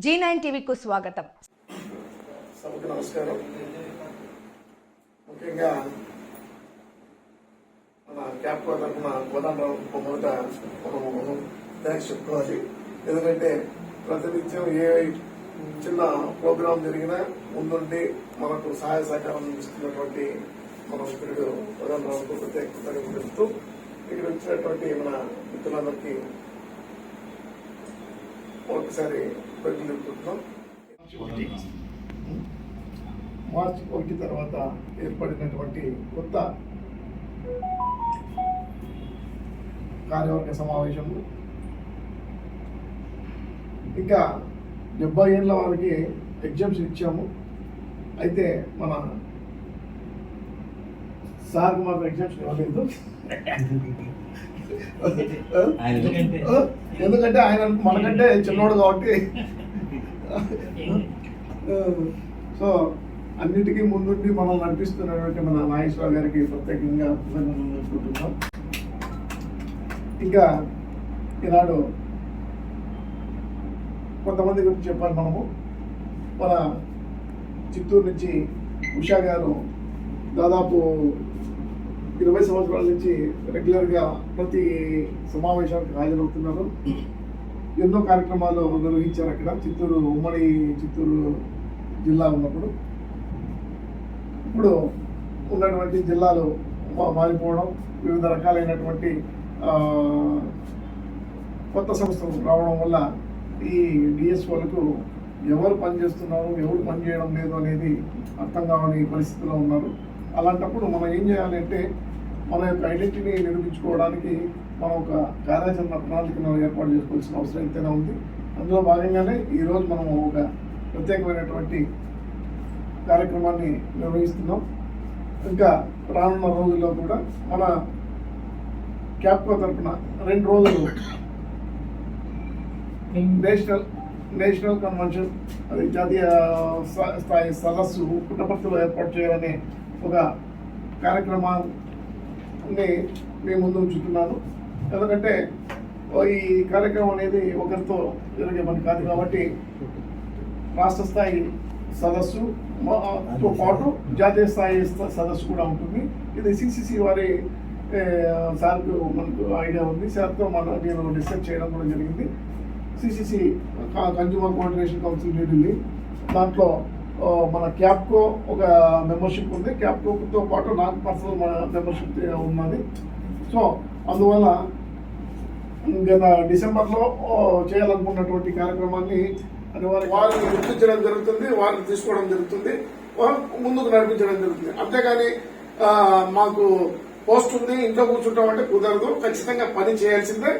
G9 టీవీకు స్వాగతం. సభకు నమస్కారం. ముఖ్యంగా మన క్యాప్ తరఫున కోదండరావు మొదట మనము థ్యాంక్స్ చెప్పుకోవాలి. ఎందుకంటే ప్రతినిత్యం ఏ చిన్న ప్రోగ్రాం జరిగినా ముందుండి మనకు సహాయ సహకారం ఇస్తున్నటువంటి మన మిత్రుడు కోదండరావుకు ప్రత్యేక కృతజ్ఞతలు తెలుపుతూ ఇక్కడ వచ్చినటువంటి మన మిత్రులందరికీ ఒకసారి తెలుపుతున్నాం. మార్చి 1 తర్వాత ఏర్పడినటువంటి కొత్త కార్యవర్గ సమావేశంలో ఇంకా 70 ఏళ్ల వారికి ఎగ్జామ్షన్ ఇచ్చాము. అయితే మన సార్ మాకు ఎగ్జామ్షన్ ఇవ్వలేదు. ఎందుకంటే ఆయన మనకంటే చిన్నోడు కాబట్టి సో అన్నిటికీ ముందుండి మనం నడిపిస్తున్నటువంటి మన నాగేశ్వరరావు గారికి ప్రత్యేకంగా తెలుపుకుంటున్నాం. ఇంకా ఈనాడు కొంతమంది గురించి చెప్పాలి. మనము మన చిత్తూరు నుంచి ఉషా గారు దాదాపు 20 సంవత్సరాల నుంచి రెగ్యులర్గా ప్రతి సమావేశానికి హాజరవుతున్నారు. ఎన్నో కార్యక్రమాలు నిర్వహించారు అక్కడ ఉమ్మడి చిత్తూరు జిల్లా ఉన్నప్పుడు. ఇప్పుడు ఉన్నటువంటి జిల్లాలు మారిపోవడం, వివిధ రకాలైనటువంటి కొత్త సంస్థలు రావడం వల్ల ఈ డిఎస్ఓలకు ఎవరు పనిచేస్తున్నారు, ఎవరు పనిచేయడం లేదు అనేది అర్థం కావని పరిస్థితిలో ఉన్నారు. అలాంటప్పుడు మనం ఏం చేయాలంటే మన యొక్క ఐడెంటిటీని నిరూపించుకోవడానికి మనం ఒక కార్యాచరణ ప్రణాళికను ఏర్పాటు చేసుకోవాల్సిన అవసరం ఎంతైనా ఉంది. అందులో భాగంగానే ఈరోజు మనం ఒక ప్రత్యేకమైనటువంటి కార్యక్రమాన్ని నిర్వహిస్తున్నాం. ఇంకా రానున్న రోజుల్లో కూడా మన క్యాప్కో తరఫున 2 రోజులు నేషనల్ కన్వెన్షన్, అది జాతీయ స్థాయి సదస్సు పుట్టపర్తిలో ఏర్పాటు చేయాలనే ఒక కార్యక్రమాన్ని మీ ముందు ఉంచుతున్నాను. ఎందుకంటే ఈ కార్యక్రమం అనేది ఒకరితో జరిగే పని కాదు కాబట్టి రాష్ట్ర స్థాయి సదస్సుతో పాటు జాతీయ స్థాయి సదస్సు కూడా ఉంటుంది. ఇది సిసిసి వారి సార్కు మనకు ఐడియా ఉంది. సార్తో నేను డిస్కస్ చేయడం కూడా జరిగింది. CCC consumer coordination council New Delhi, దాంట్లో మన క్యాప్కో ఒక మెంబర్షిప్ ఉంది. క్యాప్కోతో పాటు నాకు పర్సనల్ మెంబర్షిప్ ఉన్నది. సో అందువల్ల గత డిసెంబర్లో చేయాలనుకున్నటువంటి కార్యక్రమాన్ని వారిని గుర్తించడం జరుగుతుంది, వారిని తీసుకోవడం జరుగుతుంది, ముందుకు నడిపించడం జరుగుతుంది. అంతేగాని మాకు పోస్ట్ ఉంది ఇంట్లో కూర్చుంటామంటే కుదరదు. ఖచ్చితంగా పని చేయాల్సిందే.